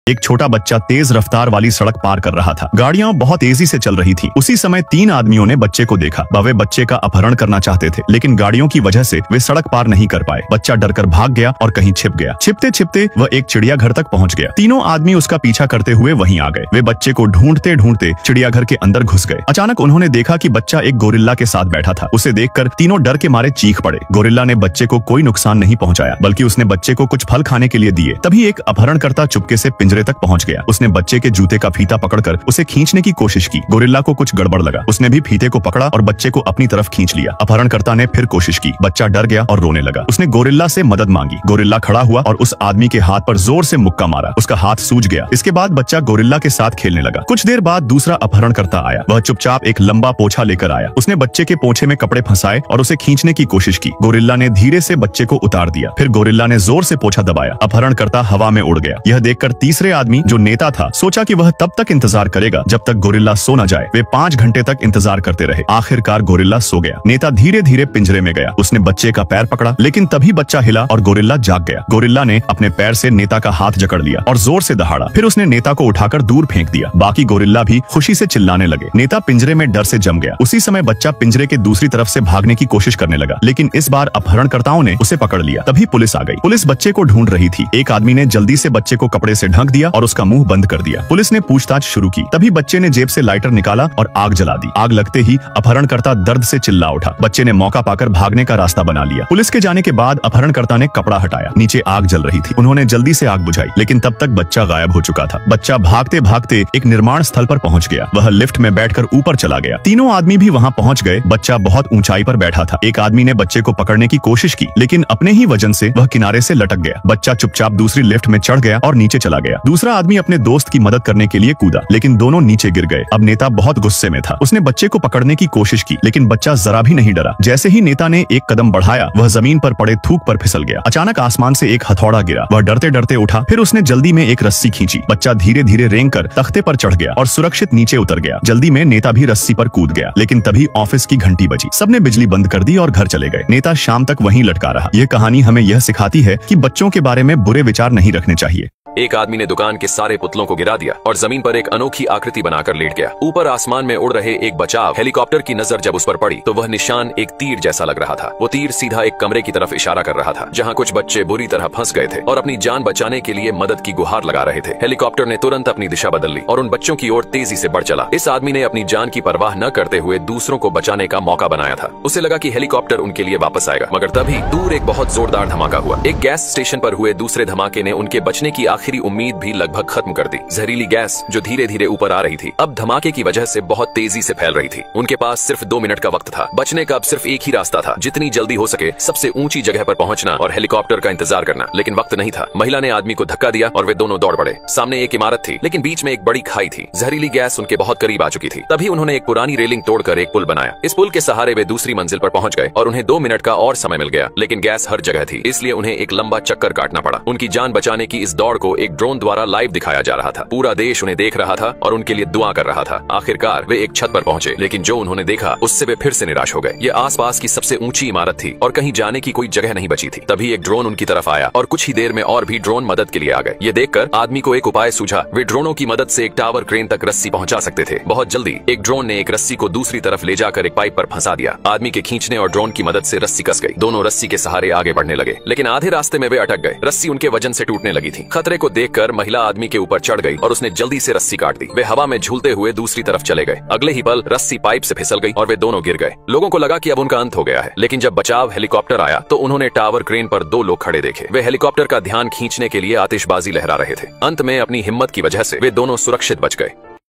एक छोटा बच्चा तेज रफ्तार वाली सड़क पार कर रहा था। गाड़ियां बहुत तेजी से चल रही थी। उसी समय 3 आदमियों ने बच्चे को देखा। वे बच्चे का अपहरण करना चाहते थे, लेकिन गाड़ियों की वजह से वे सड़क पार नहीं कर पाए। बच्चा डरकर भाग गया और कहीं छिप गया। छिपते छिपते वह एक चिड़ियाघर तक पहुंच गया। तीनों आदमी उसका पीछा करते हुए वहीं आ गए। वे बच्चे को ढूंढते ढूंढते चिड़ियाघर के अंदर घुस गए। अचानक उन्होंने देखा कि बच्चा एक गोरिल्ला के साथ बैठा था। उसे देखकर तीनों डर के मारे चीख पड़े। गोरिल्ला ने बच्चे को कोई नुकसान नहीं पहुंचाया, बल्कि उसने बच्चे को कुछ फल खाने के लिए दिए। तभी एक अपहरणकर्ता चुपके से पिंजरे तक पहुंच गया। उसने बच्चे के जूते का फीता पकड़कर उसे खींचने की कोशिश की। गोरिल्ला को कुछ गड़बड़ लगा। उसने भी फीते को पकड़ा और बच्चे को अपनी तरफ खींच लिया। अपहरणकर्ता ने फिर कोशिश की। बच्चा डर गया और रोने लगा। उसने गोरिल्ला से मदद मांगी। गोरिल्ला खड़ा हुआ और उस आदमी के हाथ पर जोर से मुक्का मारा। उसका हाथ सूज गया। इसके बाद बच्चा गोरिल्ला के साथ खेलने लगा। कुछ देर बाद दूसरा अपहरणकर्ता आया। वह चुपचाप एक लंबा पोछा लेकर आया। उसने बच्चे के पोछे में कपड़े फंसाए और उसे खींचने की कोशिश की। गोरिल्ला ने धीरे से बच्चे को उतार दिया। फिर गोरिल्ला ने जोर से पोछा दबाया। अपहरणकर्ता हवा में उड़ गया। यह देखकर तीसरे आदमी, जो नेता था, सोचा कि वह तब तक इंतजार करेगा जब तक गोरिल्ला सो न जाए। वे 5 घंटे तक इंतजार करते रहे। आखिरकार गोरिल्ला सो गया। नेता धीरे धीरे पिंजरे में गया। उसने बच्चे का पैर पकड़ा, लेकिन तभी बच्चा हिला और गोरिल्ला जाग गया। गोरिल्ला ने अपने पैर से नेता का हाथ जकड़ लिया और जोर से दहाड़ा। फिर उसने नेता को उठाकर दूर फेंक दिया। बाकी गोरिल्ला भी खुशी से चिल्लाने लगे। नेता पिंजरे में डर से जम गया। उसी समय बच्चा पिंजरे के दूसरी तरफ से भागने की कोशिश करने लगा, लेकिन इस बार अपहरणकर्ताओं ने उसे पकड़ लिया। तभी पुलिस आ गई। पुलिस बच्चे को ढूंढ रही थी। एक आदमी ने जल्दी से बच्चे को कपड़े से ढक दिया और उसका मुंह बंद कर दिया। पुलिस ने पूछताछ शुरू की। तभी बच्चे ने जेब से लाइटर निकाला और आग जला दी। आग लगते ही अपहरणकर्ता दर्द से चिल्ला उठा। बच्चे ने मौका पाकर भागने का रास्ता बना लिया। पुलिस के जाने के बाद अपहरणकर्ता ने कपड़ा हटाया। नीचे आग जल रही थी। उन्होंने जल्दी से आग बुझाई, लेकिन तब तक बच्चा गायब हो चुका था। बच्चा भागते भागते एक निर्माण स्थल पर पहुंच गया। वह लिफ्ट में बैठकर ऊपर चला गया। तीनों आदमी भी वहां पहुंच गए। बच्चा बहुत ऊंचाई पर बैठा था। एक आदमी ने बच्चे को पकड़ने की कोशिश की, लेकिन अपने ही वजन से वह किनारे से लटक गया। बच्चा चुपचाप दूसरी लिफ्ट में चढ़ गया और नीचे चला गया। दूसरा आदमी अपने दोस्त की मदद करने के लिए कूदा, लेकिन दोनों नीचे गिर गए। अब नेता बहुत गुस्से में था। उसने बच्चे को पकड़ने की कोशिश की, लेकिन बच्चा जरा भी नहीं डरा। जैसे ही नेता ने एक कदम बढ़ाया, वह जमीन पर पड़े थूक पर फिसल गया। अचानक आसमान से एक हथौड़ा गिरा। वह डरते डरते उठा। फिर उसने जल्दी में एक रस्सी खींची। बच्चा धीरे धीरे रेंगकर तख्ते पर चढ़ गया और सुरक्षित नीचे उतर गया। जल्दी में नेता भी रस्सी पर कूद गया, लेकिन तभी ऑफिस की घंटी बजी। सबने बिजली बंद कर दी और घर चले गए। नेता शाम तक वहीं लटका रहा। यह कहानी हमें यह सिखाती है कि बच्चों के बारे में बुरे विचार नहीं रखने चाहिए। एक आदमी ने दुकान के सारे पुतलों को गिरा दिया और जमीन पर एक अनोखी आकृति बनाकर लेट गया। ऊपर आसमान में उड़ रहे एक बचाव हेलीकॉप्टर की नजर जब उस पर पड़ी, तो वह निशान एक तीर जैसा लग रहा था। वो तीर सीधा एक कमरे की तरफ इशारा कर रहा था, जहां कुछ बच्चे बुरी तरह फंस गए थे और अपनी जान बचाने के लिए मदद की गुहार लगा रहे थे। हेलीकॉप्टर ने तुरंत अपनी दिशा बदल ली और उन बच्चों की ओर तेजी से बढ़ चला। इस आदमी ने अपनी जान की परवाह न करते हुए दूसरों को बचाने का मौका बनाया था। उसे लगा कि हेलीकॉप्टर उनके लिए वापस आएगा, मगर तभी दूर एक बहुत जोरदार धमाका हुआ। एक गैस स्टेशन पर हुए दूसरे धमाके ने उनके बचने की आखिरी उम्मीद भी लगभग खत्म कर दी। जहरीली गैस जो धीरे धीरे ऊपर आ रही थी, अब धमाके की वजह से बहुत तेजी से फैल रही थी। उनके पास सिर्फ 2 मिनट का वक्त था। बचने का अब सिर्फ एक ही रास्ता था, जितनी जल्दी हो सके सबसे ऊंची जगह पर पहुंचना और हेलीकॉप्टर का इंतजार करना। लेकिन वक्त नहीं था। महिला ने आदमी को धक्का दिया और वे दोनों दौड़ पड़े। सामने एक इमारत थी, लेकिन बीच में एक बड़ी खाई थी। जहरीली गैस उनके बहुत करीब आ चुकी थी। तभी उन्होंने एक पुरानी रेलिंग तोड़कर एक पुल बनाया। इस पुल के सहारे वे दूसरी मंजिल पर पहुंच गए और उन्हें 2 मिनट का और समय मिल गया। लेकिन गैस हर जगह थी, इसलिए उन्हें एक लंबा चक्कर काटना पड़ा। उनकी जान बचाने की इस दौड़ को एक ड्रोन द्वारा लाइव दिखाया जा रहा था। पूरा देश उन्हें देख रहा था और उनके लिए दुआ कर रहा था। आखिरकार वे एक छत पर पहुंचे, लेकिन जो उन्होंने देखा उससे वे फिर से निराश हो गए। ये आसपास की सबसे ऊंची इमारत थी और कहीं जाने की कोई जगह नहीं बची थी। तभी एक ड्रोन उनकी तरफ आया और कुछ ही देर में और भी ड्रोन मदद के लिए आ गए। ये देखकर आदमी को एक उपाय सूझा। वे ड्रोनों की मदद से एक टावर क्रेन तक रस्सी पहुंचा सकते थे। बहुत जल्दी एक ड्रोन ने एक रस्सी को दूसरी तरफ ले जाकर एक पाइप पर फंसा दिया। आदमी के खींचने और ड्रोन की मदद से रस्सी कस गई। दोनों रस्सी के सहारे आगे बढ़ने लगे, लेकिन आधे रास्ते में वे अटक गए। रस्सी उनके वजन से टूटने लगी थी। खतरे को देखकर महिला आदमी के ऊपर चढ़ गई और उसने जल्दी से रस्सी काट दी। वे हवा में झूलते हुए दूसरी तरफ चले गए। अगले ही पल रस्सी पाइप से फिसल गई और वे दोनों गिर गए। लोगों को लगा कि अब उनका अंत हो गया है, लेकिन जब बचाव हेलीकॉप्टर आया तो उन्होंने टावर क्रेन पर 2 लोग खड़े देखे। वे हेलीकॉप्टर का ध्यान खींचने के लिए आतिशबाजी लहरा रहे थे। अंत में अपनी हिम्मत की वजह से वे दोनों सुरक्षित बच गए।